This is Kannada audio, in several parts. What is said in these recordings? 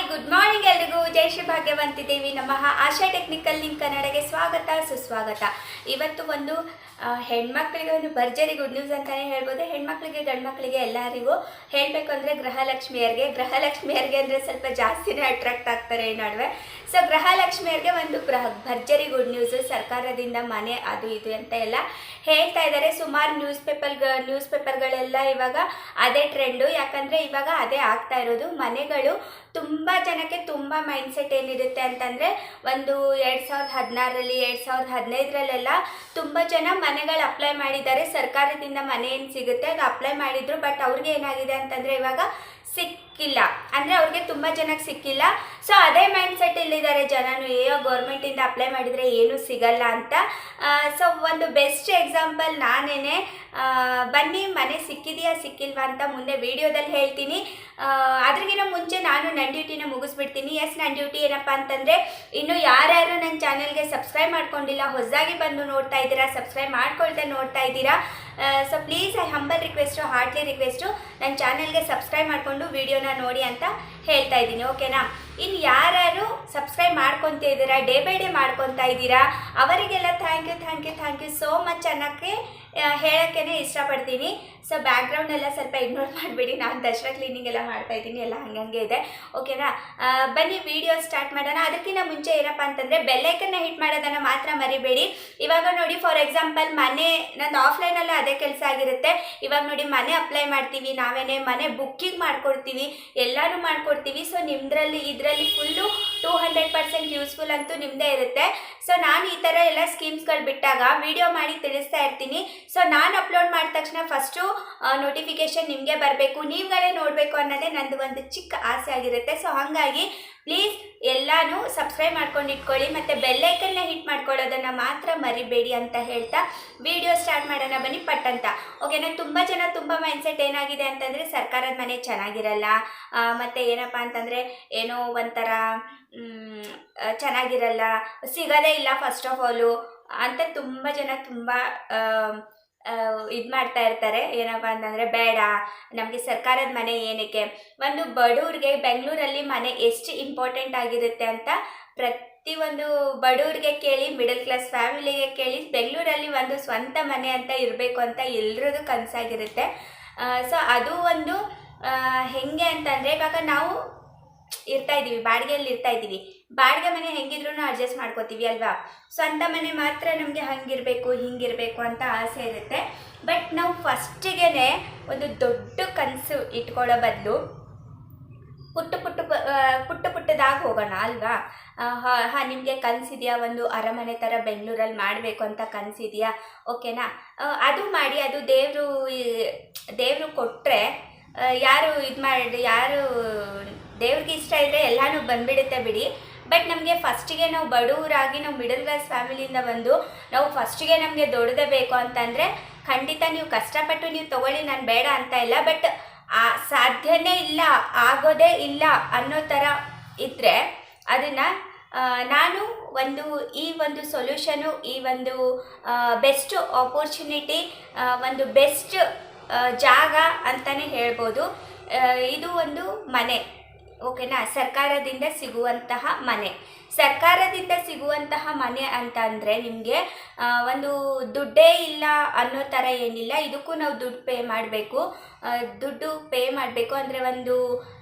ಗುಡ್ ಮಾರ್ನಿಂಗ್ ಎಲ್ರಿಗೂ. ಜೈ ಶ್ರೀ ಭಾಗ್ಯವಂತಿ ದೇವಿ ನಮಃ. ಆಶಾ ಟೆಕ್ನಿಕಲ್ ಲಿಂಕ್ ಕನ್ನಡಗೆ ಸ್ವಾಗತ ಸುಸ್ವಾಗತ. ಇವತ್ತು ಒಂದು ಹೆಣ್ಮಕ್ಳಿಗೆ ಒಂದು ಭರ್ಜರಿ ಗುಡ್ ನ್ಯೂಸ್ ಅಂತಲೇ ಹೇಳ್ಬೋದು. ಹೆಣ್ಮಕ್ಳಿಗೆ ಗಂಡು ಮಕ್ಕಳಿಗೆ ಎಲ್ಲರಿಗೂ ಹೇಳಬೇಕು ಅಂದರೆ ಗೃಹಲಕ್ಷ್ಮಿಯರಿಗೆ ಅಂದರೆ ಸ್ವಲ್ಪ ಜಾಸ್ತಿನೇ ಅಟ್ರಾಕ್ಟ್ ಆಗ್ತಾರೆ ಈ ನಡುವೆ. ಸೊ ಗೃಹಲಕ್ಷ್ಮಿಯರಿಗೆ ಒಂದು ಭರ್ಜರಿ ಗುಡ್ ನ್ಯೂಸ್. ಸರ್ಕಾರದಿಂದ ಮನೆ ಅದು ಇದು ಅಂತ ಎಲ್ಲ ಹೇಳ್ತಾ ಇದ್ದಾರೆ. ಸುಮಾರು ನ್ಯೂಸ್ ಪೇಪರ್ಗಳೆಲ್ಲ ಇವಾಗ ಅದೇ ಟ್ರೆಂಡು. ಯಾಕಂದರೆ ಇವಾಗ ಅದೇ ಆಗ್ತಾ ಇರೋದು. ಮನೆಗಳು ತುಂಬ ಜನಕ್ಕೆ ತುಂಬ ಮೈಂಡ್ಸೆಟ್ ಏನಿರುತ್ತೆ ಅಂತಂದರೆ, ಒಂದು 2016ರಲ್ಲಿ 2015ರಲ್ಲೆಲ್ಲ ತುಂಬ ಜನ ಮನೆಗಳು ಅಪ್ಲೈ ಮಾಡಿದ್ದಾರೆ. ಸರ್ಕಾರದಿಂದ ಮನೆ ಏನು ಸಿಗುತ್ತೆ ಅದು ಅಪ್ಲೈ ಮಾಡಿದ್ರು. ಬಟ್ ಅವ್ರಿಗೆ ಏನಾಗಿದೆ ಅಂತಂದರೆ ಇವಾಗ ಸಿಕ್ಕಿಲ್ಲ, ಅಂದರೆ ಅವ್ರಿಗೆ ತುಂಬ ಜನಕ್ಕೆ ಸಿಕ್ಕಿಲ್ಲ. ಸೊ ಅದೇ ಮೈಂಡ್ಸೆಟ್ ಇಲ್ಲಿದ್ದಾರೆ ಜನನು, ಗೌರ್ಮೆಂಟಿಂದ ಅಪ್ಲೈ ಮಾಡಿದರೆ ಏನೂ ಸಿಗಲ್ಲ ಅಂತ. ಸೊ ಒಂದು ಬೆಸ್ಟ್ ಎಕ್ಸಾಂಪಲ್ ನಾನೇನೆ. ಬನ್ನಿ, ಮನೆ ಸಿಕ್ಕಿದೆಯಾ ಸಿಕ್ಕಿಲ್ವಾ ಅಂತ ಮುಂದೆ ವಿಡಿಯೋದಲ್ಲಿ ಹೇಳ್ತೀನಿ. ಅದ್ರಿಗಿನ ಮುಂಚೆ ನಾನು ನನ್ನ ಡ್ಯೂಟಿನ ಮುಗಿಸ್ಬಿಡ್ತೀನಿ. ನನ್ನ ಡ್ಯೂಟಿ ಏನಪ್ಪ ಅಂತಂದರೆ, ಇನ್ನು ಯಾರ್ಯಾರು ನನ್ನ ಚಾನಲ್ಗೆ ಸಬ್ಸ್ಕ್ರೈಬ್ ಮಾಡ್ಕೊಂಡಿಲ್ಲ, ಹೊಸದಾಗಿ ಬಂದು ನೋಡ್ತಾ ಇದ್ದೀರಾ, ಸಬ್ಸ್ಕ್ರೈಬ್ ಮಾಡ್ಕೊಳ್ತಾ ನೋಡ್ತಾ ಇದ್ದೀರಾ, so please humble request, heartly request, ನನ್ನ ಚಾನಲ್ಗೆ ಸಬ್ಸ್ಕ್ರೈಬ್ ಮಾಡಿಕೊಂಡು ವಿಡಿಯೋನ ನೋಡಿ ಅಂತ ಹೇಳ್ತಾ ಇದ್ದೀನಿ. ಓಕೆನಾ? ಇನ್ನು ಯಾರ್ಯಾರು ಸಬ್ಸ್ಕ್ರೈಬ್ ಮಾಡ್ಕೊತಾ ಇದ್ದೀರಾ, ಡೇ ಬೈ ಡೇ ಮಾಡ್ಕೊತಾ ಇದ್ದೀರಾ, ಅವರಿಗೆಲ್ಲ ಥ್ಯಾಂಕ್ ಯು ಸೋ ಮಚ್ ಅನ್ನೋಕ್ಕೆ ಹೇಳೋಕ್ಕೇ ಇಷ್ಟಪಡ್ತೀನಿ. ಸೊ ಬ್ಯಾಕ್ಗ್ರೌಂಡ್ ಎಲ್ಲ ಸ್ವಲ್ಪ ಇಗ್ನೋರ್ ಮಾಡಿಬಿಡಿ. ನಾನು ದಸರಾ ಕ್ಲೀನಿಂಗ್ ಎಲ್ಲ ಮಾಡ್ತಾಯಿದ್ದೀನಿ, ಎಲ್ಲ ಹಂಗೆ ಇದೆ. ಓಕೆನಾ? ಬನ್ನಿ ವಿಡಿಯೋ ಸ್ಟಾರ್ಟ್ ಮಾಡೋಣ. ಅದಕ್ಕಿಂತ ಮುಂಚೆ ಏನಪ್ಪ ಅಂತಂದರೆ, ಬೆಲ್ಲೈಕನ್ನ ಹಿಟ್ ಮಾಡೋದನ್ನು ಮಾತ್ರ ಮರಿಬೇಡಿ. ಇವಾಗ ನೋಡಿ, ಫಾರ್ ಎಕ್ಸಾಂಪಲ್ ನಂದು ಆಫ್ಲೈನಲ್ಲಿ ಅದೇ ಕೆಲಸ ಆಗಿರುತ್ತೆ. ಇವಾಗ ನೋಡಿ, ಮನೆ ಅಪ್ಲೈ ಮಾಡ್ತೀವಿ ನಾವೇನೇ, ಮನೆ ಬುಕ್ಕಿಂಗ್ ಮಾಡ್ಕೊಡ್ತೀವಿ, ಎಲ್ಲನೂ ಮಾಡ್ಕೊಡ್ತೀವಿ. ಸೊ ಇದರಲ್ಲಿ ಫುಲ್ಲು 200% ಯೂಸ್ಫುಲ್ ಅಂತೂ ನಿಮ್ಮದೇ ಇರುತ್ತೆ. ಸೊ ನಾನು ಈ ಥರ ಎಲ್ಲ ಸ್ಕೀಮ್ಸ್ಗಳು ಬಿಟ್ಟಾಗ ವಿಡಿಯೋ ಮಾಡಿ ತಿಳಿಸ್ತಾ ಇರ್ತೀನಿ. ಸೊ ನಾನು ಅಪ್ಲೋಡ್ ಮಾಡಿದ ತಕ್ಷಣ ಫಸ್ಟು ನೋಟಿಫಿಕೇಷನ್ ನಿಮಗೆ ಬರಬೇಕು, ನೀವುಗಳೇ ನೋಡಬೇಕು ಅನ್ನೋದೇ ನಂದು ಒಂದು ಚಿಕ್ಕ ಆಸೆ ಆಗಿರುತ್ತೆ. ಸೊ ಹಾಗಾಗಿ ಪ್ಲೀಸ್ ಎಲ್ಲನೂ ಸಬ್ಸ್ಕ್ರೈಬ್ ಮಾಡ್ಕೊಂಡು ಇಟ್ಕೊಳ್ಳಿ, ಮತ್ತು ಬೆಲ್ಲೈಕನ್ನ ಹಿಟ್ ಮಾಡ್ಕೊಳ್ಳೋದನ್ನು ಮಾತ್ರ ಮರಿಬೇಡಿ ಅಂತ ಹೇಳ್ತಾ ವಿಡಿಯೋ ಸ್ಟಾರ್ಟ್ ಮಾಡೋಣ ಬನ್ನಿ ಪಟ್ಟಂತ. ಓಕೆನಾ? ತುಂಬ ಮೈಂಡ್ಸೆಟ್ ಏನಾಗಿದೆ ಅಂತಂದರೆ, ಸರ್ಕಾರದ ಮನೆ ಚೆನ್ನಾಗಿರಲ್ಲ, ಮತ್ತು ಏನಪ್ಪ ಅಂತಂದರೆ ಏನೋ ಒಂಥರ ಚೆನ್ನಾಗಿರಲ್ಲ, ಸಿಗೋದೇ ಇಲ್ಲ ಫಸ್ಟ್ ಆಫ್ ಆಲು ಅಂತ ತುಂಬ ಜನ ಇದು ಮಾಡ್ತಾ ಇರ್ತಾರೆ. ಏನಪ್ಪ ಅಂತಂದರೆ, ಬೇಡ ನಮಗೆ ಸರ್ಕಾರದ ಮನೆ ಏನಕ್ಕೆ, ಒಂದು ಬಡವ್ರಿಗೆ ಬೆಂಗಳೂರಲ್ಲಿ ಮನೆ ಎಷ್ಟು ಇಂಪಾರ್ಟೆಂಟ್ ಆಗಿರುತ್ತೆ ಅಂತ ಪ್ರತಿಯೊಂದು ಬಡವ್ರಿಗೆ ಕೇಳಿ, ಮಿಡಲ್ ಕ್ಲಾಸ್ ಫ್ಯಾಮಿಲಿಗೆ ಕೇಳಿ, ಬೆಂಗಳೂರಲ್ಲಿ ಒಂದು ಸ್ವಂತ ಮನೆ ಅಂತ ಇರಬೇಕು ಅಂತ ಎಲ್ರದ್ದು ಕನಸಾಗಿರುತ್ತೆ. ಸೊ ಅದು ಒಂದು ಹೆಂಗೆ ಅಂತಂದರೆ, ಇವಾಗ ನಾವು ಬಾಡಿಗೆಯಲ್ಲಿ ಇರ್ತಾ ಇದ್ದೀವಿ, ಬಾಡಿಗೆ ಮನೆ ಹೆಂಗಿದ್ರು ಅಡ್ಜಸ್ಟ್ ಮಾಡ್ಕೋತೀವಿ ಅಲ್ವಾ. ಸ್ವಂತ ಮನೆ ಮಾತ್ರ ನಮಗೆ ಹಂಗಿರಬೇಕು ಹಿಂಗಿರಬೇಕು ಅಂತ ಆಸೆ ಇರುತ್ತೆ. ಬಟ್ ನಾವು ಫಸ್ಟಿಗೆ ಒಂದು ದೊಡ್ಡ ಕನಸು ಇಟ್ಕೊಳ್ಳೋ ಬದಲು ಪುಟ್ಟದಾಗಿ ಹೋಗೋಣ ಅಲ್ವಾ. ನಿಮಗೆ ಕನಸಿದೆಯಾ, ಒಂದು ಅರಮನೆ ಥರ ಬೆಂಗಳೂರಲ್ಲಿ ಮಾಡಬೇಕು ಅಂತ ಕನಸಿದೆಯಾ? ಓಕೆನಾ? ಅದು ಮಾಡಿ. ಅದು ದೇವರು ಕೊಟ್ಟರೆ ಯಾರು ದೇವ್ರಿಗೆ ಇಷ್ಟ ಇದ್ದರೆ ಎಲ್ಲನೂ ಬಂದುಬಿಡುತ್ತೆ ಬಿಡಿ. ಬಟ್ ನಮಗೆ ಫಸ್ಟಿಗೆ ನಾವು ಬಡವರಾಗಿ, ನಾವು ಮಿಡಲ್ ಕ್ಲಾಸ್ ಫ್ಯಾಮಿಲಿಯಿಂದ ಬಂದು ನಾವು ಫಸ್ಟಿಗೆ ನಮಗೆ ದೊಡ್ಡದೇ ಬೇಕು ಅಂತಂದರೆ, ಖಂಡಿತ ನೀವು ಕಷ್ಟಪಟ್ಟು ನೀವು ತೊಗೊಳ್ಳಿ, ನಾನು ಬೇಡ ಅಂತ ಇಲ್ಲ. ಬಟ್ ಸಾಧ್ಯನೇ ಇಲ್ಲ, ಆಗೋದೇ ಇಲ್ಲ ಅನ್ನೋ ಥರ ಇದ್ದರೆ ಅದನ್ನು ನಾನು ಈ ಒಂದು ಸೊಲ್ಯೂಷನು, ಈ ಒಂದು ಬೆಸ್ಟ್ ಆಪರ್ಚುನಿಟಿ, ಒಂದು ಬೆಸ್ಟ್ ಜಾಗ ಅಂತಲೇ ಹೇಳ್ಬೋದು. ಇದು ಒಂದು ಮನೆ. ಓಕೆನಾ? ಸರ್ಕಾರದಿಂದ ಸಿಗುವಂತಹ ಮನೆ ಅಂತ ಅಂದರೆ, ನಿಮಗೆ ಒಂದು ದುಡ್ಡೇ ಇಲ್ಲ ಅನ್ನೋ ಥರ ಏನಿಲ್ಲ. ಇದಕ್ಕೂ ನಾವು ದುಡ್ಡು ಪೇ ಮಾಡಬೇಕು ಅಂದರೆ ಒಂದು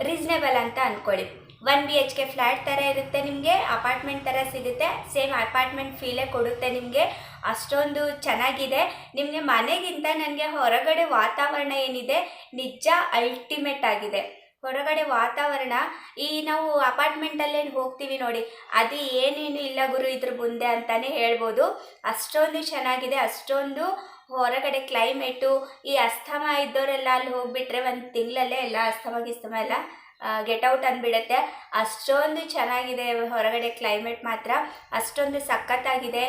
ರೀಸ್ನೇಬಲ್ ಅಂತ ಅಂದ್ಕೊಳ್ಳಿ. 1 BHK ಫ್ಲ್ಯಾಟ್ ಥರ ಇರುತ್ತೆ, ನಿಮಗೆ ಅಪಾರ್ಟ್ಮೆಂಟ್ ಥರ ಸಿಗುತ್ತೆ, ಸೇಮ್ ಅಪಾರ್ಟ್ಮೆಂಟ್ ಫೀಲೇ ಕೊಡುತ್ತೆ ನಿಮಗೆ. ಅಷ್ಟೊಂದು ಚೆನ್ನಾಗಿದೆ. ನಿಮಗೆ ಮನೆಗಿಂತ ನನಗೆ ಹೊರಗಡೆ ವಾತಾವರಣ ಏನಿದೆ ನಿಜ ಅಲ್ಟಿಮೇಟ್ ಆಗಿದೆ. ಹೊರಗಡೆ ವಾತಾವರಣ, ನಾವು ಅಪಾರ್ಟ್ಮೆಂಟಲ್ಲೇನು ಹೋಗ್ತೀವಿ ನೋಡಿ, ಅದು ಏನೇನು ಇಲ್ಲ ಗುರು ಇದ್ರ ಮುಂದೆ ಅಂತಲೇ ಹೇಳ್ಬೋದು. ಅಷ್ಟೊಂದು ಚೆನ್ನಾಗಿದೆ. ಅಷ್ಟೊಂದು ಹೊರಗಡೆ ಕ್ಲೈಮೇಟು, ಈ ಅಸ್ತಮ ಇದ್ದವರೆಲ್ಲ ಅಲ್ಲಿ ಹೋಗಿಬಿಟ್ರೆ ಒಂದು ತಿಂಗಳಲ್ಲೇ ಎಲ್ಲ ಅಸ್ತಮ ಎಲ್ಲ ಗೆಟೌಟ್ ಅಂದ್ಬಿಡುತ್ತೆ. ಅಷ್ಟೊಂದು ಚೆನ್ನಾಗಿದೆ ಹೊರಗಡೆ ಕ್ಲೈಮೇಟ್ ಮಾತ್ರ, ಅಷ್ಟೊಂದು ಸಖತ್ತಾಗಿದೆ.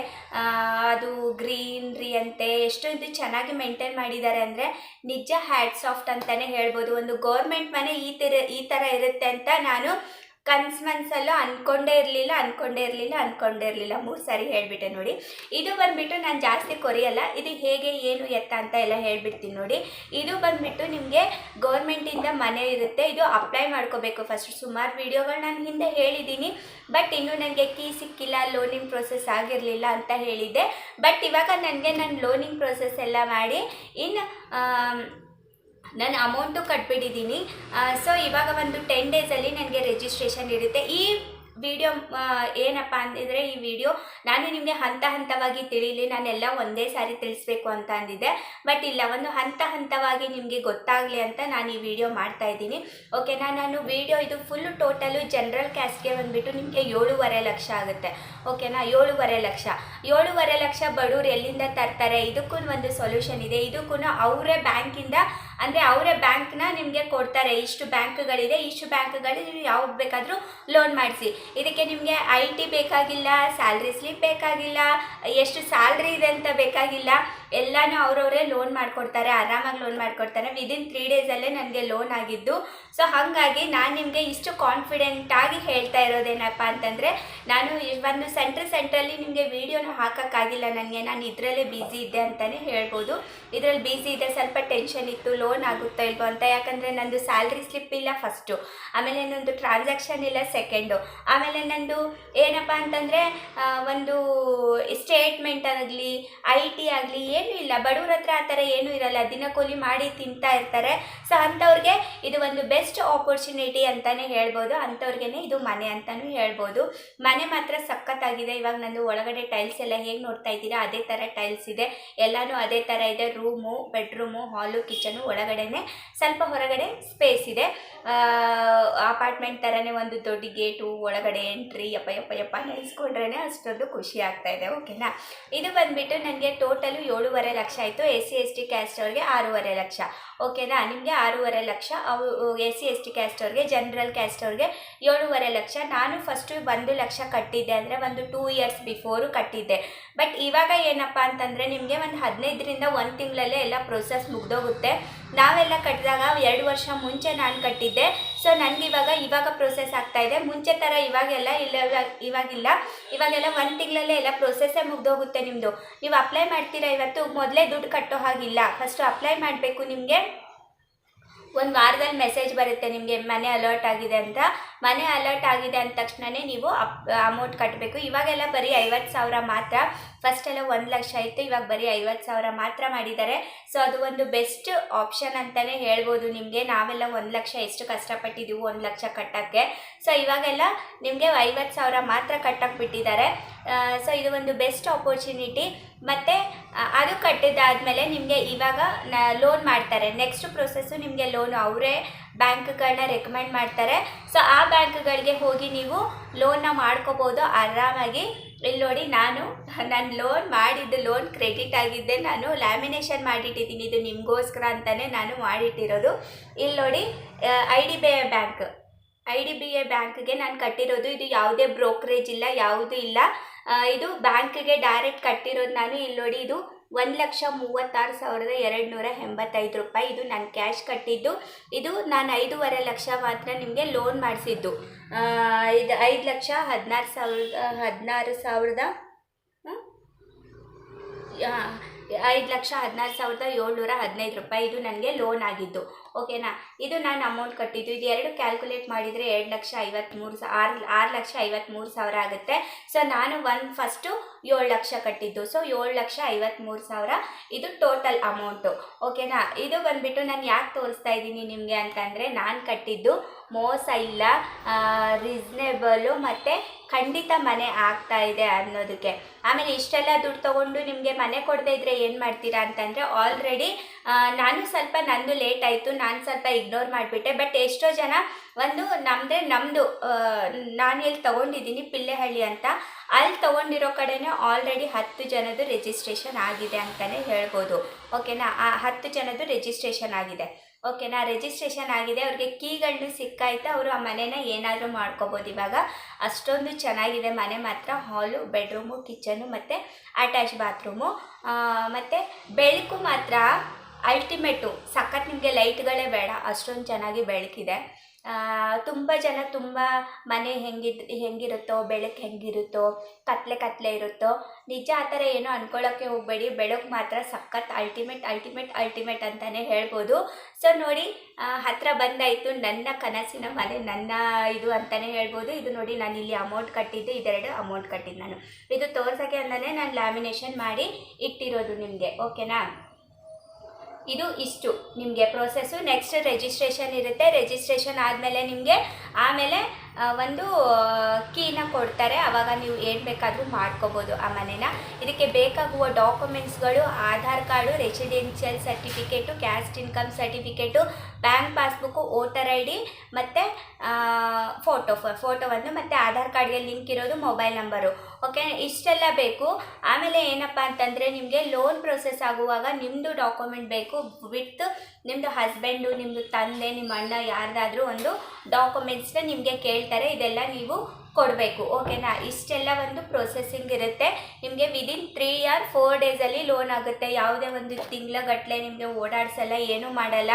ಅದು ಗ್ರೀನ್ರಿ ಅಂತೆ ಎಷ್ಟೊಂದು ಚೆನ್ನಾಗಿ ಮೇಂಟೈನ್ ಮಾಡಿದ್ದಾರೆ ಅಂದರೆ ನಿಜ ಹ್ಯಾಟ್ಸ್ ಆಫ್ ಅಂತಲೇ ಹೇಳ್ಬೋದು. ಒಂದು ಗೌರ್ಮೆಂಟ್ ಮನೆ ಈ ಥರ ಇರುತ್ತೆ ಅಂತ ನಾನು ಮನ್ಸಲ್ಲೂ ಅಂದ್ಕೊಂಡೇ ಇರಲಿಲ್ಲ 3 ಸಾರಿ ಹೇಳಿಬಿಟ್ಟೆ ನೋಡಿ. ಇದು ಬಂದುಬಿಟ್ಟು ನಾನು ಜಾಸ್ತಿ ಕೊರಿಯಲ್ಲ, ಇದು ಹೇಗೆ ಏನು ಎತ್ತ ಅಂತ ಎಲ್ಲ ಹೇಳ್ಬಿಡ್ತೀನಿ ನೋಡಿ. ಇದು ಬಂದುಬಿಟ್ಟು ನಿಮಗೆ ಗೌರ್ಮೆಂಟಿಂದ ಮನೆ ಇರುತ್ತೆ, ಇದು ಅಪ್ಲೈ ಮಾಡ್ಕೋಬೇಕು ಫಸ್ಟ್. ಸುಮಾರು ವೀಡಿಯೋಗಳು ನಾನು ಹಿಂದೆ ಹೇಳಿದ್ದೀನಿ, ಬಟ್ ಇನ್ನೂ ನನಗೆ ಕೀ ಸಿಕ್ಕಿಲ್ಲ, ಲೋನಿಂಗ್ ಪ್ರೊಸೆಸ್ ಆಗಿರಲಿಲ್ಲ ಅಂತ ಹೇಳಿದ್ದೆ. ಬಟ್ ಇವಾಗ ನಾನು ಲೋನಿಂಗ್ ಪ್ರೊಸೆಸ್ ಎಲ್ಲ ಮಾಡಿ ಇನ್ನು ನಾನು ಅಮೌಂಟು ಕಟ್ಬಿಟ್ಟಿದ್ದೀನಿ. ಸೊ ಇವಾಗ ಒಂದು 10 ಡೇಸಲ್ಲಿ ನನಗೆ ರಿಜಿಸ್ಟ್ರೇಷನ್ ಇರುತ್ತೆ. ಈ ವಿಡಿಯೋ ಏನಪ್ಪ ಅಂದಿದ್ರೆ, ಈ ವಿಡಿಯೋ ನಾನು ನಿಮಗೆ ಹಂತವಾಗಿ ತಿಳಿಲಿ, ನಾನೆಲ್ಲ ಒಂದೇ ಸಾರಿ ತಿಳಿಸ್ಬೇಕು ಅಂತ ಅಂದಿದ್ದೆ. ಬಟ್ ಇಲ್ಲ, ಒಂದು ಹಂತವಾಗಿ ನಿಮಗೆ ಗೊತ್ತಾಗಲಿ ಅಂತ ನಾನು ಈ ವಿಡಿಯೋ ಮಾಡ್ತಾ ಇದ್ದೀನಿ. ಓಕೆನಾ. ನಾನು ವಿಡಿಯೋ ಇದು ಫುಲ್ಲು ಟೋಟಲು ಜನರಲ್ ಕ್ಯಾಸ್ಟ್ಗೆ ಬಂದುಬಿಟ್ಟು ನಿಮಗೆ 7.5 ಲಕ್ಷ ಆಗುತ್ತೆ. ಓಕೆನಾ. 7.5 ಲಕ್ಷ ಬಡವ್ರು ಎಲ್ಲಿಂದ ತರ್ತಾರೆ? ಇದಕ್ಕೂ ಒಂದು ಸೊಲ್ಯೂಷನ್ ಇದೆ. ಇದಕ್ಕೂ ಅವರೇ ಬ್ಯಾಂಕಿಂದ, ಅಂದರೆ ಅವರೇ ಬ್ಯಾಂಕ್ನ ನಿಮಗೆ ಕೊಡ್ತಾರೆ. ಇಷ್ಟು ಬ್ಯಾಂಕ್ಗಳಿದೆ, ಇಷ್ಟು ಬ್ಯಾಂಕ್ಗಳು ನೀವು ಯಾವಾಗ ಬೇಕಾದರೂ ಲೋನ್ ಮಾಡಿಸಿ. ಇದಕ್ಕೆ ನಿಮಗೆ IT ಬೇಕಾಗಿಲ್ಲ, ಸ್ಯಾಲ್ರಿ ಸ್ಲಿಪ್ ಬೇಕಾಗಿಲ್ಲ, ಎಷ್ಟು ಸ್ಯಾಲ್ರಿ ಇದೆ ಅಂತ ಬೇಕಾಗಿಲ್ಲ. ಎಲ್ಲನೂ ಅವರವರೇ ಲೋನ್ ಮಾಡಿಕೊಡ್ತಾರೆ, ಆರಾಮಾಗಿ ಲೋನ್ ಮಾಡಿಕೊಡ್ತಾರೆ. ವಿದಿನ್ 3 ಡೇಸಲ್ಲೇ ನನಗೆ ಲೋನ್ ಆಗಿದ್ದು. ಸೊ ಹಾಗಾಗಿ ನಾನು ನಿಮಗೆ ಇಷ್ಟು ಕಾನ್ಫಿಡೆಂಟಾಗಿ ಹೇಳ್ತಾ ಇರೋದೇನಪ್ಪ ಅಂತಂದರೆ, ನಾನು ಒಂದು ಸೆಂಟ್ರಲ್ಲಿ ನಿಮಗೆ ವೀಡಿಯೋನ ಹಾಕೋಕ್ಕಾಗಿಲ್ಲ ನನಗೆ. ನಾನು ಇದರಲ್ಲೇ ಬ್ಯುಸಿ ಇದ್ದೆ ಅಂತಲೇ ಹೇಳ್ಬೋದು. ಇದರಲ್ಲಿ ಬ್ಯುಸಿ ಇದೆ, ಸ್ವಲ್ಪ ಟೆನ್ಷನ್ ಇತ್ತು, ಲೋನ್ ಆಗುತ್ತೋ ಇಲ್ವೋ ಅಂತ. ಯಾಕಂದರೆ ನಂದು ಸ್ಯಾಲ್ರಿ ಸ್ಲಿಪ್ ಇಲ್ಲ ಫಸ್ಟು, ಆಮೇಲೆ ನಂದು ಟ್ರಾನ್ಸಾಕ್ಷನ್ ಇಲ್ಲ ಸೆಕೆಂಡು, ಆಮೇಲೆ ನಂದು ಏನಪ್ಪ ಅಂತಂದರೆ ಒಂದು ಸ್ಟೇಟ್ಮೆಂಟ್ ಆಗಲಿ, IT ಆಗಲಿ ಏನೂ ಇಲ್ಲ. ಬಡವ್ರ ಹತ್ರ ಆ ಥರ ಏನೂ ಇರಲ್ಲ, ದಿನಕೂಲಿ ಮಾಡಿ ತಿಂತಾ ಇರ್ತಾರೆ. ಸೊ ಅಂಥವ್ರಿಗೆ ಇದು ಒಂದು ಬೆಸ್ಟ್ ಆಪರ್ಚುನಿಟಿ ಅಂತಲೇ ಹೇಳ್ಬೋದು. ಅಂಥವ್ರಿಗೇ ಇದು ಮನೆ ಅಂತಲೂ ಹೇಳ್ಬೋದು. ಮನೆ ಮಾತ್ರ ಸಖತ್ತಾಗಿದೆ. ಇವಾಗ ನಂದು ಒಳಗಡೆ ಟೈಲ್ಸ್ ಎಲ್ಲ ಹೇಗೆ ನೋಡ್ತಾ ಇದ್ದೀರಾ ಅದೇ ಥರ ಟೈಲ್ಸ್ ಇದೆ, ಎಲ್ಲನೂ ಅದೇ ಥರ ಇದೆ. ರೂಮು, ಬೆಡ್ರೂಮು, ಹಾಲು, ಕಿಚನು, ಒಳಗಡೆನೆ ಸ್ವಲ್ಪ ಹೊರಗಡೆ ಸ್ಪೇಸ್ ಇದೆ. ಅಪಾರ್ಟ್ಮೆಂಟ್ ಥರನೇ ಒಂದು ದೊಡ್ಡ ಗೇಟು, ಒಳಗಡೆ ಎಂಟ್ರಿ. ಯಪ್ಪ ನೆನೆಸ್ಕೊಂಡ್ರೇ ಅಷ್ಟೊಂದು ಖುಷಿ ಆಗ್ತಾ ಇದೆ. ಓಕೆನಾ. ಇದು ಬಂದುಬಿಟ್ಟು ನನಗೆ ಟೋಟಲು 7.5 ಲಕ್ಷ ಆಯಿತು. SC ST ಕ್ಯಾಸ್ಟ್ ಅವ್ರಿಗೆ 6.5 ಲಕ್ಷ. ಓಕೆನಾ. ನಿಮಗೆ 6.5 ಲಕ್ಷ, ಅವು SC ST ಕ್ಯಾಸ್ಟ್ ಅವ್ರಿಗೆ, ಜನರಲ್ ಕ್ಯಾಸ್ಟ್ ಅವ್ರಿಗೆ 7.5 ಲಕ್ಷ. ನಾನು ಫಸ್ಟು 1 ಲಕ್ಷ ಕಟ್ಟಿದ್ದೆ, ಅಂದರೆ ಒಂದು 2 ಇಯರ್ಸ್ ಬಿಫೋರು ಕಟ್ಟಿದ್ದೆ. ಬಟ್ ಇವಾಗ ಏನಪ್ಪ ಅಂತಂದರೆ ನಿಮಗೆ ಒಂದು 15ರಿಂದ 1 ತಿಂಗಳಲ್ಲೇ ಎಲ್ಲ ಪ್ರೊಸೆಸ್ ಮುಗ್ದೋಗುತ್ತೆ. ನಾವೆಲ್ಲ ಕಟ್ಟಿದಾಗ 2 ವರ್ಷ ಮುಂಚೆ ನಾನು ಕಟ್ಟಿದ್ದೆ. ಸೊ ನನಗೆ ಇವಾಗ ಪ್ರೊಸೆಸ್ ಆಗ್ತಾಯಿದೆ. ಮುಂಚೆ ಥರ ಇವಾಗೆಲ್ಲ ಇವಾಗೆಲ್ಲ 1 ತಿಂಗಳಲ್ಲೇ ಎಲ್ಲ ಪ್ರೊಸೆಸ್ಸೇ ಮುಗ್ದೋಗುತ್ತೆ ನಿಮ್ಮದು. ನೀವು ಅಪ್ಲೈ ಮಾಡ್ತೀರಾ ಇವತ್ತು, ಮೊದಲೇ ದುಡ್ಡು ಕಟ್ಟೋ ಹಾಗಿಲ್ಲ. ಫಸ್ಟು ಅಪ್ಲೈ ಮಾಡಬೇಕು. ನಿಮಗೆ 1 ವಾರದಲ್ಲಿ ಮೆಸೇಜ್ ಬರುತ್ತೆ ನಿಮಗೆ ಮನೆ ಅಲರ್ಟ್ ಆಗಿದೆ ಅಂತ. ಮನೆ ಅಲರ್ಟ್ ಆಗಿದೆ ಅಂದ ತಕ್ಷಣವೇ ನೀವು ಅಮೌಂಟ್ ಕಟ್ಟಬೇಕು. ಇವಾಗೆಲ್ಲ ಬರೀ 50,000 ಮಾತ್ರ. ಫಸ್ಟೆಲ್ಲ 1 ಲಕ್ಷ ಇತ್ತು, ಇವಾಗ ಬರೀ 50,000 ಮಾತ್ರ ಮಾಡಿದ್ದಾರೆ. ಸೊ ಅದು ಒಂದು ಬೆಸ್ಟ್ ಆಪ್ಷನ್ ಅಂತಲೇ ಹೇಳ್ಬೋದು ನಿಮಗೆ. ನಾವೆಲ್ಲ 1 ಲಕ್ಷ ಎಷ್ಟು ಕಷ್ಟಪಟ್ಟಿದ್ದೀವಿ 1 ಲಕ್ಷ ಕಟ್ಟೋಕ್ಕೆ. ಸೊ ಇವಾಗೆಲ್ಲ ನಿಮಗೆ 50,000 ಮಾತ್ರ ಕಟ್ಟಕ್ಕೆ ಬಿಟ್ಟಿದ್ದಾರೆ. ಸೊ ಇದು ಒಂದು ಬೆಸ್ಟ್ ಆಪರ್ಚುನಿಟಿ. ಮತ್ತು ಅದು ಕಟ್ಟಿದ್ದಾದಮೇಲೆ ನಿಮಗೆ ಇವಾಗ ಲೋನ್ ಮಾಡ್ತಾರೆ. ನೆಕ್ಸ್ಟ್ ಪ್ರೊಸೆಸ್ಸು ನಿಮಗೆ ಲೋನು ಅವರೇ ಬ್ಯಾಂಕ್ಗಳನ್ನ ರೆಕಮೆಂಡ್ ಮಾಡ್ತಾರೆ. ಸೊ ಆ ಬ್ಯಾಂಕ್ಗಳಿಗೆ ಹೋಗಿ ನೀವು ಲೋನ್ನ ಮಾಡ್ಕೋಬೋದು ಆರಾಮಾಗಿ. ಇಲ್ಲಿ ನೋಡಿ, ನಾನು ಲೋನ್ ಮಾಡಿದ್ದು, ಲೋನ್ ಕ್ರೆಡಿಟ್ ಆಗಿದ್ದೆ, ನಾನು ಲ್ಯಾಮಿನೇಷನ್ ಮಾಡಿಟ್ಟಿದ್ದೀನಿ. ಇದು ನಿಮಗೋಸ್ಕರ ಅಂತಲೇ ನಾನು ಮಾಡಿಟ್ಟಿರೋದು. ಇಲ್ಲಿ ನೋಡಿ, IDBI ಬ್ಯಾಂಕ್ಗೆ ನಾನು ಕಟ್ಟಿರೋದು. ಇದು ಯಾವುದೇ ಬ್ರೋಕರೇಜ್ ಇಲ್ಲ, ಯಾವುದೂ ಇಲ್ಲ. ಇದು ಬ್ಯಾಂಕ್ಗೆ ಡೈರೆಕ್ಟ್ ಕಟ್ಟಿರೋದು ನಾನು. ಇಲ್ಲಿ ನೋಡಿ, ಇದು 1,36,285 ರೂಪಾಯಿ. ಇದು ನಾನು ಕ್ಯಾಶ್ ಕಟ್ಟಿದ್ದು. ಇದು ನಾನು 5.5 ಲಕ್ಷ ಮಾತ್ರ ನಿಮಗೆ ಲೋನ್ ಮಾಡಿಸಿದ್ದು. ಇದು 5,16,715 ರೂಪಾಯಿ ಇದು ನನಗೆ ಲೋನ್ ಆಗಿದ್ದು. ಓಕೆನಾ. ಇದು ನಾನು ಅಮೌಂಟ್ ಕಟ್ಟಿದ್ದು. ಇದು 2 ಕ್ಯಾಲ್ಕುಲೇಟ್ ಮಾಡಿದರೆ 6,53,000 ಆಗುತ್ತೆ. ಸೊ ನಾನು ಫಸ್ಟು 7 ಲಕ್ಷ ಕಟ್ಟಿದ್ದು. ಸೊ 7,53,000 ಇದು ಟೋಟಲ್ ಅಮೌಂಟು. ಓಕೆನಾ. ಇದು ಬಂದುಬಿಟ್ಟು ನಾನು ಯಾಕೆ ತೋರಿಸ್ತಾ ಇದ್ದೀನಿ ನಿಮಗೆ ಅಂತಂದರೆ, ನಾನು ಕಟ್ಟಿದ್ದು ಮೋಸ ಇಲ್ಲ, ರೀಸ್ನೇಬಲು, ಮತ್ತು ಖಂಡಿತ ಮನೆ ಆಗ್ತಾ ಇದೆ ಅನ್ನೋದಕ್ಕೆ. ಆಮೇಲೆ ಇಷ್ಟೆಲ್ಲ ದುಡ್ಡು ತೊಗೊಂಡು ನಿಮಗೆ ಮನೆ ಕೊಡದೇ ಇದ್ದರೆ ಏನು ಮಾಡ್ತೀರಾ ಅಂತಂದರೆ, ಆಲ್ರೆಡಿ ನಾನು ಸ್ವಲ್ಪ ನಂದು ಲೇಟ್ ಆಯಿತು, ನಾನು ಸ್ವಲ್ಪ ಇಗ್ನೋರ್ ಮಾಡಿಬಿಟ್ಟೆ. ಬಟ್ ಎಷ್ಟೋ ಜನ ನಮ್ಮದು ನಾನು ಎಲ್ಲಿ ತೊಗೊಂಡಿದ್ದೀನಿ ಪಿಲ್ಲೆಹಳ್ಳಿ ಅಂತ, ಅಲ್ಲಿ ತೊಗೊಂಡಿರೋ ಕಡೆನೇ ಆಲ್ರೆಡಿ 10 ಜನದ್ದು ರಿಜಿಸ್ಟ್ರೇಷನ್ ಆಗಿದೆ ಅಂತಲೇ ಹೇಳ್ಬೋದು. ಓಕೆನಾ. ಆ 10 ಜನದ್ದು ರಿಜಿಸ್ಟ್ರೇಷನ್ ಆಗಿದೆ. ಓಕೆನಾ. ರಿಜಿಸ್ಟ್ರೇಷನ್ ಆಗಿದೆ, ಅವ್ರಿಗೆ ಕೀಗಳು ಸಿಕ್ಕಾಯ್ತು, ಅವರು ಆ ಮನೆನ ಏನಾದರೂ ಮಾಡ್ಕೋಬೋದು ಇವಾಗ. ಅಷ್ಟೊಂದು ಚೆನ್ನಾಗಿದೆ ಮನೆ ಮಾತ್ರ. ಹಾಲು, ಬೆಡ್ರೂಮು, ಕಿಚನು ಮತ್ತು ಅಟ್ಯಾಚ್ ಬಾತ್ರೂಮು. ಮತ್ತು ಬೆಳಕು ಮಾತ್ರ ಅಲ್ಟಿಮೇಟು, ಸಖತ್. ನಿಮಗೆ ಲೈಟ್ಗಳೇ ಬೇಡ, ಅಷ್ಟೊಂದು ಚೆನ್ನಾಗಿ ಬೆಳಕಿದೆ. ತುಂಬ ಜನ ತುಂಬ ಮನೆ ಹೆಂಗಿರುತ್ತೋ, ಬೆಳಕು ಹೆಂಗಿರುತ್ತೋ, ಕತ್ಲೆ ಇರುತ್ತೋ, ನಿಜ ಆ ಥರ ಏನೋ ಅಂದ್ಕೊಳ್ಳೋಕ್ಕೆ ಹೋಗಬೇಡಿ. ಬೆಳಕು ಮಾತ್ರ ಸಖತ್ ಅಲ್ಟಿಮೇಟ್ ಅಂತಲೇ ಹೇಳ್ಬೋದು. ಸೊ ನೋಡಿ, ಹತ್ತಿರ ಬಂದಾಯಿತು ನನ್ನ ಕನಸಿನ ಮನೆ, ನನ್ನ ಇದು ಅಂತಲೇ ಹೇಳ್ಬೋದು. ಇದು ನೋಡಿ, ನಾನು ಇಲ್ಲಿ ಅಮೌಂಟ್ ಕಟ್ಟಿದ್ದೆ, ಇದೆರಡು ಅಮೌಂಟ್ ಕಟ್ಟಿದ್ದು ನಾನು. ಇದು ತೋರ್ಸೋಕ್ಕೆ ಅಂತಲೇ ನಾನು ಲ್ಯಾಮಿನೇಷನ್ ಮಾಡಿ ಇಟ್ಟಿರೋದು ನಿಮಗೆ, ಓಕೆನಾ. ಇದು ಇಷ್ಟು ನಿಮಗೆ ಪ್ರೋಸೆಸ್ಸು. ನೆಕ್ಸ್ಟ್ ರಿಜಿಸ್ಟ್ರೇಷನ್ ಇರುತ್ತೆ. ರಿಜಿಸ್ಟ್ರೇಷನ್ ಆದಮೇಲೆ ನಿಮಗೆ ಆಮೇಲೆ ಒಂದು ಕೀನ ಕೊಡ್ತಾರೆ. ಆವಾಗ ನೀವು ಏನು ಬೇಕಾದರೂ ಮಾಡ್ಕೋಬೋದು ಆ ಮನೇನ. ಇದಕ್ಕೆ ಬೇಕಾಗುವ ಡಾಕ್ಯುಮೆಂಟ್ಸ್ಗಳು Aadhaar card, residential certificate, caste income certificate, bank passbook, voter I D ಮತ್ತು ಫೋಟೋವನ್ನು ಮತ್ತು ಆಧಾರ್ ಕಾರ್ಡ್ಗೆ ಲಿಂಕ್ ಇರೋದು ಮೊಬೈಲ್ ನಂಬರು, ಓಕೆ. ಇಷ್ಟೆಲ್ಲ ಬೇಕು. ಆಮೇಲೆ ಏನಪ್ಪ ಅಂತಂದರೆ ನಿಮಗೆ ಲೋನ್ ಪ್ರೊಸೆಸ್ ಆಗುವಾಗ ನಿಮ್ಮದು ಡಾಕ್ಯುಮೆಂಟ್ ಬೇಕು ವಿತ್ ನಿಮ್ಮದು ಹಸ್ಬೆಂಡು, ನಿಮ್ಮದು ತಂದೆ, ನಿಮ್ಮ ಅಣ್ಣ ಯಾರ್ದಾದ್ರೂ ಒಂದು ಡಾಕ್ಯುಮೆಂಟ್ಸ್ನ ನಿಮಗೆ ಕೇಳ್ತಾರೆ. ಇದೆಲ್ಲ ನೀವು ಕೊಡಬೇಕು, ಓಕೆನಾ. ಇಷ್ಟೆಲ್ಲ ಒಂದು ಪ್ರೊಸೆಸಿಂಗ್ ಇರುತ್ತೆ. ನಿಮಗೆ ವಿದಿನ್ 3 or 4 ಡೇಸಲ್ಲಿ ಲೋನ್ ಆಗುತ್ತೆ. ಯಾವುದೇ ಒಂದು ತಿಂಗಳಗಟ್ಟಲೆ ನಿಮಗೆ ಓಡಾಡಿಸಲ್ಲ, ಏನೂ ಮಾಡಲ್ಲ,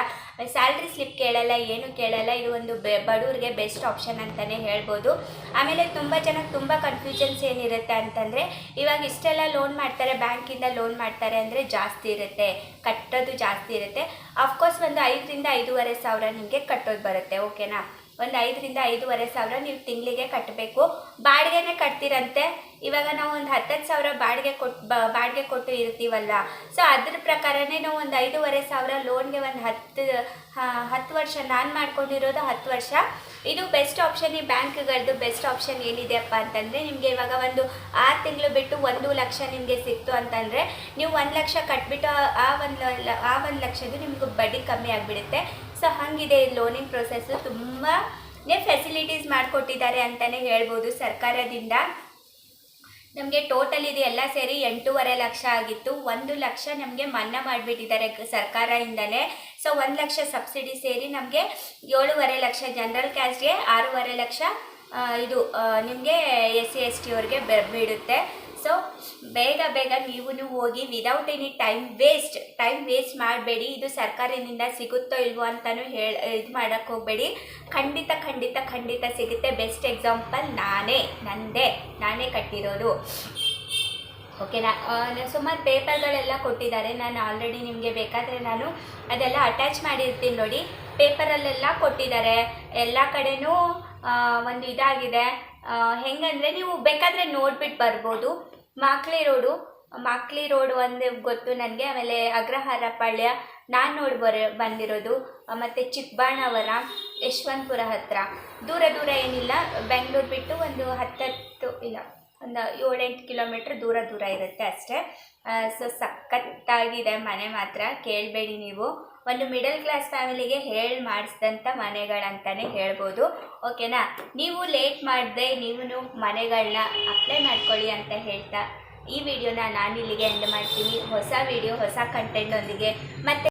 ಸ್ಯಾಲ್ರಿ ಸ್ಲಿಪ್ ಕೇಳಲ್ಲ, ಏನು ಕೇಳಲ್ಲ. ಇದು ಒಂದು ಬಡವ್ರಿಗೆ ಬೆಸ್ಟ್ ಆಪ್ಷನ್ ಅಂತಲೇ ಹೇಳ್ಬೋದು. ಆಮೇಲೆ ತುಂಬ ಜನಕ್ಕೆ ತುಂಬ ಕನ್ಫ್ಯೂಷನ್ಸ್ ಏನಿರುತ್ತೆ ಅಂತಂದರೆ, ಇವಾಗ ಇಷ್ಟೆಲ್ಲ ಲೋನ್ ಮಾಡ್ತಾರೆ, ಬ್ಯಾಂಕಿಂದ ಲೋನ್ ಮಾಡ್ತಾರೆ ಅಂದರೆ ಜಾಸ್ತಿ ಇರುತ್ತೆ, ಕಟ್ಟೋದು ಜಾಸ್ತಿ ಇರುತ್ತೆ. ಅಫ್ಕೋರ್ಸ್ ಒಂದು 5,000 to 5,500 ನಿಮಗೆ ಕಟ್ಟೋದು ಬರುತ್ತೆ, ಓಕೆನಾ. ಒಂದು 5,000 to 5,500 ನೀವು ತಿಂಗಳಿಗೆ ಕಟ್ಟಬೇಕು. ಬಾಡಿಗೆನೇ ಕಟ್ತೀರಂತೆ. ಇವಾಗ ನಾವು ಒಂದು 10,000 ಬಾಡಿಗೆ ಕೊಟ್ಟು ಇರ್ತೀವಲ್ಲ, ಸೊ ಅದ್ರ ಪ್ರಕಾರನೇ ನಾವು ಒಂದು 5,500 ಲೋನ್ಗೆ ಒಂದು 10 ವರ್ಷ ನಾನು ಮಾಡ್ಕೊಂಡಿರೋದು 10 ವರ್ಷ. ಇದು ಬೆಸ್ಟ್ ಆಪ್ಷನ್. ಈ ಬ್ಯಾಂಕ್ಗಳದ್ದು ಬೆಸ್ಟ್ ಆಪ್ಷನ್ ಏನಿದೆಯಪ್ಪ ಅಂತಂದರೆ, ನಿಮಗೆ ಇವಾಗ ಒಂದು 6 ತಿಂಗಳು ಬಿಟ್ಟು 1 ಲಕ್ಷ ನಿಮಗೆ ಸಿಕ್ತು ಅಂತಂದರೆ, ನೀವು 1 ಲಕ್ಷ ಕಟ್ಬಿಟ್ಟು ಆ 1 ಲಕ್ಷದ್ದು ನಿಮ್ಗೆ ಬಡ್ಡಿ ಕಮ್ಮಿ ಆಗಿಬಿಡುತ್ತೆ. ಸೊ ಹಾಗಿದೆ ಈ ಲೋನಿಂಗ್ ಪ್ರೊಸೆಸ್ಸು. ತುಂಬಾ ಫೆಸಿಲಿಟೀಸ್ ಮಾಡಿಕೊಟ್ಟಿದ್ದಾರೆ ಅಂತಲೇ ಹೇಳ್ಬೋದು ಸರ್ಕಾರದಿಂದ. ನಮಗೆ ಟೋಟಲ್ ಇದು ಎಲ್ಲ ಸೇರಿ 8.5 ಲಕ್ಷ ಆಗಿತ್ತು. 1 ಲಕ್ಷ ನಮಗೆ ಮನ್ನಾ ಮಾಡಿಬಿಟ್ಟಿದ್ದಾರೆ ಸರ್ಕಾರದಿಂದಲೇ. ಸೊ 1 ಲಕ್ಷ ಸಬ್ಸಿಡಿ ಸೇರಿ ನಮಗೆ 7.5 ಲಕ್ಷ ಜನರಲ್ ಕ್ಯಾಸ್ಟ್ಗೆ, 6.5 ಲಕ್ಷ ಇದು ನಿಮಗೆ SC/ST ಅವ್ರಿಗೆ ಬೀಳುತ್ತೆ. ಸೊ ಬೇಗ ನೀವು ಹೋಗಿ ವಿದೌಟ್ ಎನಿ ಟೈಮ್ ವೇಸ್ಟ್ ಮಾಡಬೇಡಿ. ಇದು ಸರ್ಕಾರದಿಂದ ಸಿಗುತ್ತೋ ಇಲ್ವೋ ಅಂತಲೂ ಇದು ಮಾಡೋಕ್ಕೆ ಹೋಗಬೇಡಿ. ಖಂಡಿತ ಸಿಗುತ್ತೆ. ಬೆಸ್ಟ್ ಎಕ್ಸಾಂಪಲ್ ನಾನೇ ಕಟ್ಟಿರೋದು, ಓಕೆನಾ. ಸುಮಾರು ಪೇಪರ್ಗಳೆಲ್ಲ ಕೊಟ್ಟಿದ್ದಾರೆ. ನಾನು ಆಲ್ರೆಡಿ ನಿಮಗೆ ಬೇಕಾದರೆ ನಾನು ಅದೆಲ್ಲ ಅಟ್ಯಾಚ್ ಮಾಡಿರ್ತೀನಿ ನೋಡಿ. ಪೇಪರಲ್ಲೆಲ್ಲ ಕೊಟ್ಟಿದ್ದಾರೆ. ಎಲ್ಲ ಕಡೆನೂ ಒಂದು ಇದಾಗಿದೆ. ಹೆಂಗಂದರೆ ನೀವು ಬೇಕಾದರೆ ನೋಡ್ಬಿಟ್ಟು ಬರ್ಬೋದು. ಮಾಕ್ಲಿ ರೋಡು ಒಂದು ಗೊತ್ತು ನನಗೆ. ಆಮೇಲೆ ಅಗ್ರಹಾರಪಾಳ್ಯ ನಾನು ಬಂದಿರೋದು. ಮತ್ತು ಚಿಕ್ಕಬಾಣಾವರ, ಯಶವಂತಪುರ ಹತ್ತಿರ ದೂರ ಏನಿಲ್ಲ. ಬೆಂಗಳೂರು ಬಿಟ್ಟು ಒಂದು 10 ಇಲ್ಲ ಒಂದು 7-8 ಕಿಲೋಮೀಟ್ರ್ ದೂರ ಇರುತ್ತೆ ಅಷ್ಟೇ. ಸೊ ಸಖತ್ತಾಗಿದೆ ಮನೆ ಮಾತ್ರ, ಕೇಳಬೇಡಿ ನೀವು. ಒಂದು ಮಿಡಲ್ ಕ್ಲಾಸ್ ಫ್ಯಾಮಿಲಿಗೆ ಮಾಡಿಸಿದಂಥ ಮನೆಗಳಂತಲೇ ಹೇಳ್ಬೋದು, ಓಕೆನಾ. ನೀವು ಲೇಟ್ ಮಾಡದೆ ನೀವು ಮನೆಗಳನ್ನ ಅಪ್ಲೈ ಮಾಡ್ಕೊಳ್ಳಿ ಅಂತ ಹೇಳ್ತಾ ಈ ವಿಡಿಯೋನ ನಾನು ಇಲ್ಲಿಗೆ ಎಂಡ್ ಮಾಡ್ತೀನಿ. ಹೊಸ ವಿಡಿಯೋ ಹೊಸ ಕಂಟೆಂಟೊಂದಿಗೆ ಮತ್ತೆ